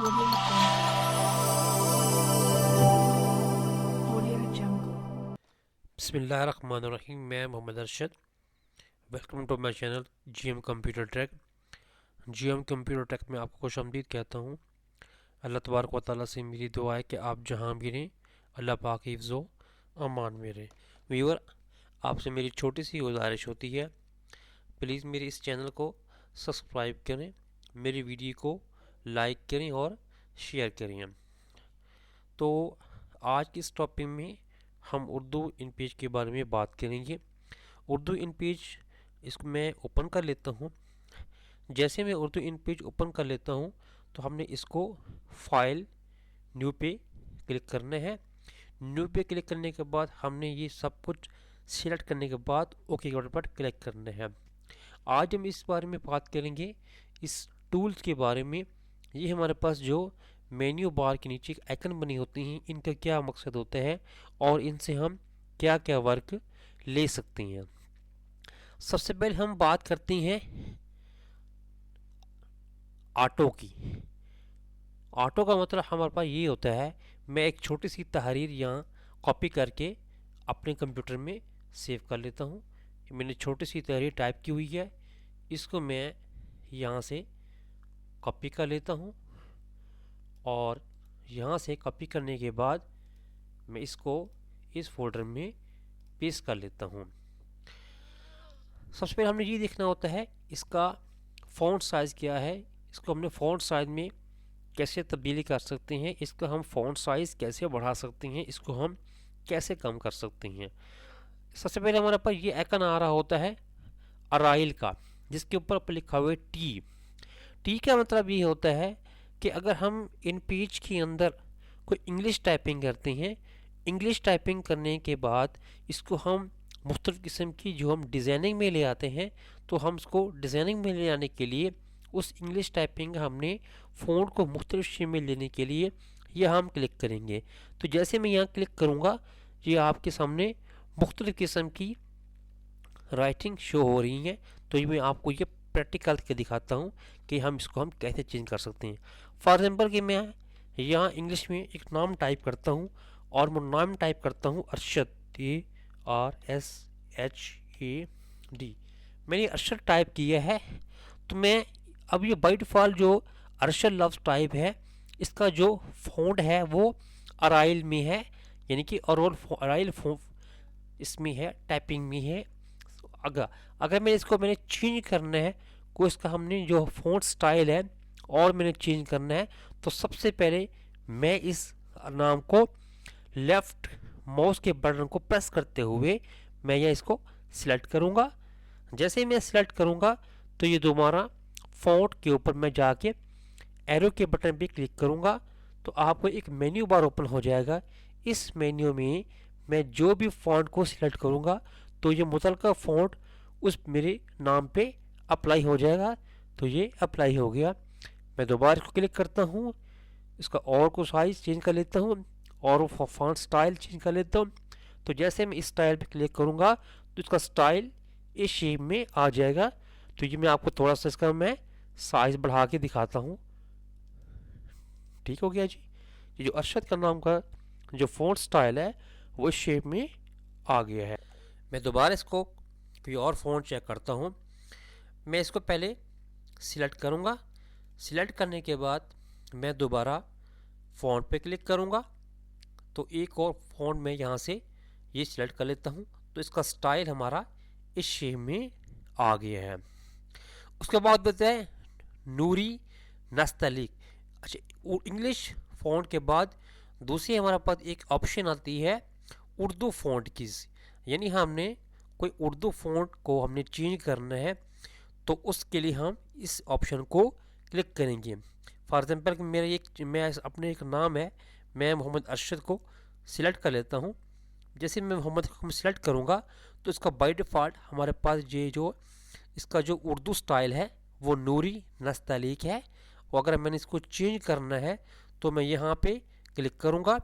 Audio Jungle. बिस्मिल्लाहिर्रहमानिर्रहीम। मैं Mohammad Arshad. Welcome to my channel GM computer track. GM computer track में आपको खुशामदीद कहता हूँ। अल्लाह तबारक व तआला से मेरी दुआ है कि आप जहाँ भी रहें अल्लाह पाक हिफ्ज़ व अमान में रहें। व्यूअर, आपसे मेरी छोटी सी गुजारिश होती है, प्लीज़ मेरे इस चैनल को सब्सक्राइब करें, मेरी वीडियो को लाइक करें और शेयर करें। तो आज के इस टॉपिक में हम उर्दू इन पेज के बारे में बात करेंगे। उर्दू इन पेज, इसको मैं ओपन कर लेता हूँ। जैसे मैं उर्दू इन पेज ओपन कर लेता हूँ तो हमने इसको फाइल न्यू पे क्लिक करना है। न्यू पे क्लिक करने के बाद हमने ये सब कुछ सिलेक्ट करने के बाद ओके बटन पर क्लिक करना है। आज हम इस बारे में बात करेंगे इस टूल्स के बारे में। ये हमारे पास जो मेन्यू बार के नीचे आइकन बनी होती हैं, इनका क्या मकसद होता है और इनसे हम क्या क्या वर्क ले सकते हैं। सबसे पहले हम बात करते हैं ऑटो की। ऑटो का मतलब हमारे पास ये होता है, मैं एक छोटी सी तहरीर यहाँ कॉपी करके अपने कंप्यूटर में सेव कर लेता हूँ। मैंने छोटी सी तहरीर टाइप की हुई है, इसको मैं यहाँ से कॉपी कर लेता हूँ और यहाँ से कॉपी करने के बाद मैं इसको इस फोल्डर में पेस्ट कर लेता हूँ। सबसे पहले हमने ये देखना होता है इसका फ़ॉन्ट साइज़ क्या है। इसको हमने फ़ॉन्ट साइज़ में कैसे तब्दीली कर सकते हैं, इसका हम फ़ॉन्ट साइज़ कैसे बढ़ा सकते हैं, इसको हम कैसे कम कर सकते हैं। सबसे पहले हमारे पास ये आइकन आ रहा होता है अराइल का, जिसके ऊपर लिखा हुआ है टी। टी का मतलब ये होता है कि अगर हम इन पेज के अंदर कोई इंग्लिश टाइपिंग करते हैं, इंग्लिश टाइपिंग करने के बाद इसको हम मुख्तलिफ़ किस्म की जो हम डिज़ाइनिंग में ले आते हैं, तो हम उसको डिज़ाइनिंग में ले आने के लिए उस इंग्लिश टाइपिंग हमने फ़ॉन्ट को मुख्तलिफ़ शेप में लेने के लिए यह हम क्लिक करेंगे। तो जैसे मैं यहाँ क्लिक करूँगा, ये आपके सामने मुख्तलिफ़ किस्म की राइटिंग शो हो रही हैं। तो ये मैं आपको ये प्रैक्टिकल करके दिखाता हूँ कि हम इसको हम कैसे चेंज कर सकते हैं। फॉर एग्जांपल कि मैं यहाँ इंग्लिश में एक नाम टाइप करता हूँ और मैं नाम टाइप करता हूँ अरशद, ARSHAD। मैंने अरशद टाइप किया है। तो मैं अब ये बाय डिफ़ॉल्ट जो अरशद लफ्ज़ टाइप है, इसका जो फ़ॉन्ट है वो अराइल में है, यानी कि अराइल इसमें है, टाइपिंग में है। अगर अगर मैं इसको मैंने चेंज करना है, कोई इसका हमने जो फ़ॉन्ट स्टाइल है और मैंने चेंज करना है, तो सबसे पहले मैं इस नाम को लेफ़्ट माउस के बटन को प्रेस करते हुए मैं यह इसको सिलेक्ट करूँगा। जैसे ही मैं सिलेक्ट करूँगा तो ये दोबारा फ़ॉन्ट के ऊपर मैं जाके एरो के बटन पे क्लिक करूँगा तो आपको एक मेन्यू बार ओपन हो जाएगा। इस मेन्यू में मैं जो भी फ़ॉन्ट को सिलेक्ट करूँगा तो ये मुतलका फ़ॉन्ट उस मेरे नाम पे अप्लाई हो जाएगा। तो ये अप्लाई हो गया। मैं दोबारा इसको क्लिक करता हूँ, इसका और को साइज़ चेंज कर लेता हूँ और फ़ॉन्ट स्टाइल चेंज कर लेता हूँ। तो जैसे मैं इस स्टाइल पे क्लिक करूँगा तो इसका स्टाइल इस शेप में आ जाएगा। तो ये मैं आपको थोड़ा सा इसका मैं साइज़ बढ़ा के दिखाता हूँ। ठीक हो गया जी। ये जो अरशद का नाम का जो फ़ॉन्ट स्टाइल है वो इस शेप में आ गया है। मैं दोबारा इसको कोई और फ़ॉन्ट चेक करता हूँ। मैं इसको पहले सिलेक्ट करूँगा, सिलेक्ट करने के बाद मैं दोबारा फ़ॉन्ट पे क्लिक करूँगा तो एक और फ़ॉन्ट में यहाँ से ये सिलेक्ट कर लेता हूँ। तो इसका स्टाइल हमारा इस शेप में आ गया है। उसके बाद बताएं नूरी नस्तलिक। अच्छा, इंग्लिश फ़ॉन्ट के बाद दूसरी हमारे पास एक ऑप्शन आती है उर्दू फ़ॉन्ट की, यानी हमने कोई उर्दू फ़ॉन्ट को हमने चेंज करना है तो उसके लिए हम इस ऑप्शन को क्लिक करेंगे। फॉर एग्जांपल मैं अपने एक नाम है, मैं मोहम्मद अरशद को सिलेक्ट कर लेता हूँ। जैसे मैं मोहम्मद को सिलेक्ट करूँगा तो इसका बाय डिफ़ॉल्ट हमारे पास ये जो इसका जो उर्दू स्टाइल है वो नूरी नस्तलीक है। और अगर मैंने इसको चेंज करना है तो मैं यहाँ पे क्लिक करूँगा,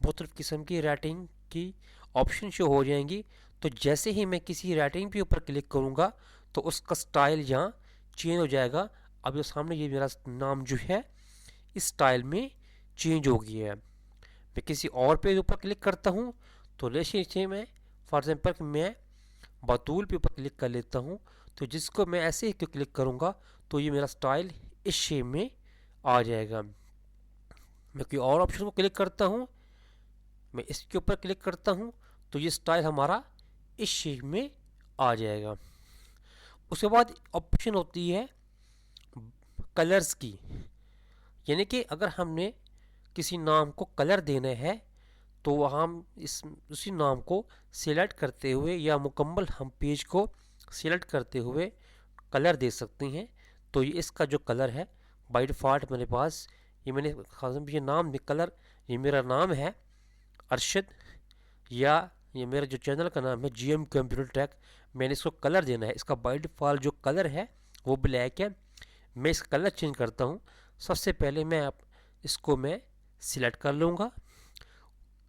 मुख्तलिफ़ किस्म की राइटिंग की ऑप्शन शो हो जाएंगी। तो जैसे ही मैं किसी राइटिंग के ऊपर क्लिक करूँगा तो उसका स्टाइल यहाँ चेंज हो जाएगा। अब ये सामने ये मेरा नाम जो है इस स्टाइल में चेंज हो गई है। मैं किसी और पेज ऊपर क्लिक करता हूँ तो जैसे मैं फॉर एग्जांपल मैं बतूल पे ऊपर क्लिक कर लेता हूँ, तो जिसको मैं ऐसे ही क्लिक करूँगा तो ये मेरा स्टाइल इस शेप में आ जाएगा। मैं कोई और ऑप्शन को क्लिक करता हूँ, मैं इसके ऊपर क्लिक करता हूँ तो ये स्टाइल हमारा इस शेप में आ जाएगा। उसके बाद ऑप्शन होती है कलर्स की, यानी कि अगर हमने किसी नाम को कलर देना है तो हम इस उसी नाम को सिलेक्ट करते हुए या मुकम्मल हम पेज को सिलेक्ट करते हुए कलर दे सकते हैं। तो ये इसका जो कलर है बाय डिफ़ॉल्ट मेरे पास ये नाम कलर, ये मेरा नाम है अरशद, या ये मेरा जो चैनल का नाम है GM कंप्यूटर टेक। मैंने इसको कलर देना है, इसका बाय डिफ़ॉल्ट जो कलर है वो ब्लैक है। मैं इसका कलर चेंज करता हूँ। सबसे पहले इसको मैं सिलेक्ट कर लूँगा,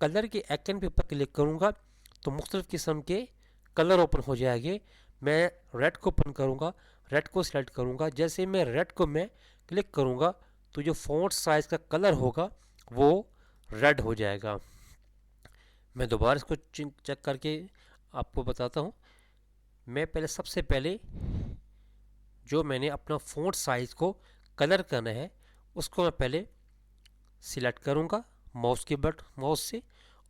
कलर के आइकन पे ऊपर क्लिक करूँगा तो मुख्तलिफ़ किस्म के कलर ओपन हो जाएंगे। मैं रेड को ओपन करूँगा, रेड को सिलेक्ट करूँगा। जैसे मैं रेड को क्लिक करूँगा तो जो फ़ॉन्ट साइज़ का कलर होगा वो रेड हो जाएगा। मैं दोबारा इसको चेक करके आपको बताता हूँ। मैं सबसे पहले जो मैंने अपना फ़ॉन्ट साइज़ को कलर करना है उसको मैं पहले सिलेक्ट करूँगा माउस से,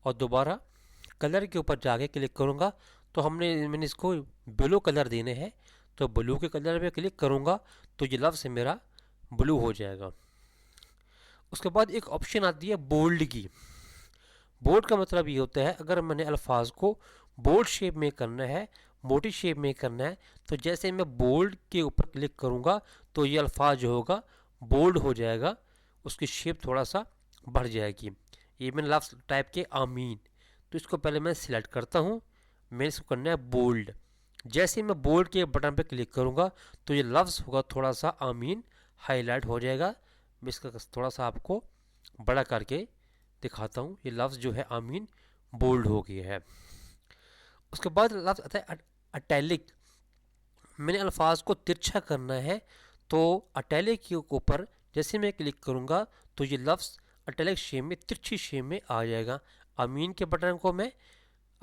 और दोबारा कलर के ऊपर जाके क्लिक करूँगा। तो मैंने इसको ब्लू कलर देने हैं, तो ब्लू के कलर पे क्लिक करूँगा तो ये लफ्ज़ मेरा ब्लू हो जाएगा। उसके बाद एक ऑप्शन आती है बोल्ड की। बोल्ड का मतलब ये होता है अगर मैंने अल्फाज को बोल्ड शेप में करना है, मोटी शेप में करना है, तो जैसे मैं बोल्ड के ऊपर क्लिक करूँगा तो ये अल्फाज जो होगा बोल्ड हो जाएगा, उसकी शेप थोड़ा सा बढ़ जाएगी। ये मैंने लफ्ज़ टाइप के आमीन, तो इसको पहले मैं सिलेक्ट करता हूँ। मैंने इसको करना है बोल्ड। जैसे मैं बोल्ड के बटन पे क्लिक करूँगा तो ये लफ्ज़ होगा थोड़ा सा आमीन हाईलाइट हो जाएगा। मैं इसका थोड़ा सा आपको बड़ा करके दिखाता हूँ। ये लफ्ज़ जो है आमीन बोल्ड हो गया है। उसके बाद लफ्ज़ आता है अटैलिक। मैंने अल्फाज को तिरछा करना है तो अटैलिक के ऊपर जैसे मैं क्लिक करूँगा तो ये लफ्ज़ अटैलिक शेप में तिरछी शेप में आ जाएगा। अमीन के बटन को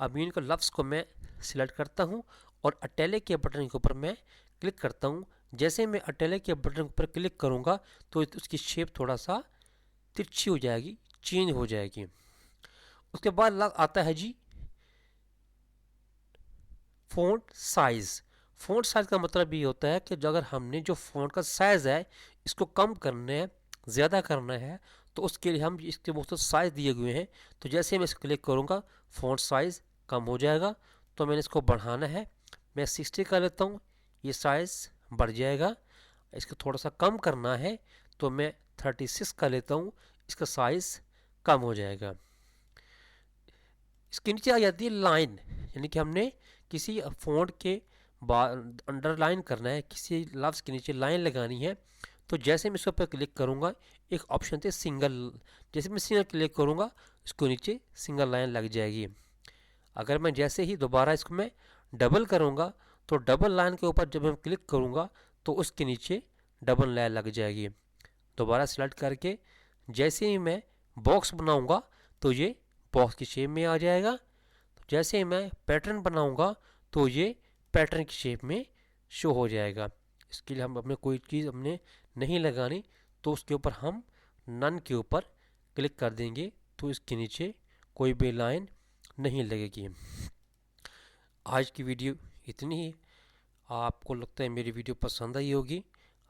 अमीन के लफ्ज़ को मैं सिलेक्ट करता हूँ और अटैलिक के बटन के ऊपर मैं क्लिक करता हूँ। जैसे मैं अटैलिक के बटन पर क्लिक करूँगा तो उसकी शेप थोड़ा सा तिरछी हो जाएगी, चेंज हो जाएगी। उसके बाद आता है जी फ़ॉन्ट साइज़। फ़ॉन्ट साइज़ का मतलब ये होता है कि अगर हमने जो फ़ॉन्ट का साइज़ है इसको कम करना है, ज़्यादा करना है, तो उसके लिए हम इसके मुख्तलिफ साइज़ दिए हुए हैं। तो जैसे मैं इसको क्लिक करूँगा फ़ॉन्ट साइज़ कम हो जाएगा, तो मैंने इसको बढ़ाना है, मैं 60 कर लेता हूँ, ये साइज़ बढ़ जाएगा। इसको थोड़ा सा कम करना है तो मैं 36 कर लेता हूँ, इसका साइज़ कम हो जाएगा। इसके नीचे आ जाती है लाइन, यानी कि हमने किसी फ़ॉन्ट के अंडरलाइन करना है, किसी लफ्ज़ के नीचे लाइन लगानी है। तो जैसे मैं इसके ऊपर क्लिक करूँगा एक ऑप्शन थे सिंगल, जैसे मैं सिंगल क्लिक करूँगा इसको नीचे सिंगल लाइन लग जाएगी। अगर मैं जैसे ही दोबारा इसको मैं डबल करूँगा तो डबल लाइन के ऊपर जब मैं क्लिक करूँगा तो उसके नीचे डबल लाइन लग जाएगी। दोबारा सेलेक्ट करके जैसे ही मैं बॉक्स बनाऊँगा तो ये बॉक्स की शेप में आ जाएगा। तो जैसे ही मैं पैटर्न बनाऊँगा तो ये पैटर्न की शेप में शो हो जाएगा। इसके लिए हम अपने कोई चीज़ हमने नहीं लगानी तो उसके ऊपर हम नन के ऊपर क्लिक कर देंगे तो इसके नीचे कोई भी लाइन नहीं लगेगी। आज की वीडियो इतनी ही। आपको लगता है मेरी वीडियो पसंद आई होगी।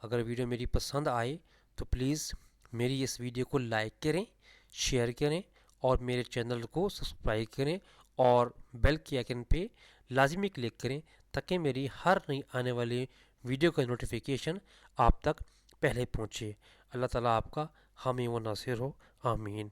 अगर वीडियो मेरी पसंद आए तो प्लीज़ मेरी इस वीडियो को लाइक करें, शेयर करें और मेरे चैनल को सब्सक्राइब करें और बेल के आइकन पे लाजमी क्लिक करें ताकि मेरी हर नई आने वाली वीडियो का नोटिफिकेशन आप तक पहले पहुँचे। अल्लाह ताला आपका हामी व नासिर हो, आमीन।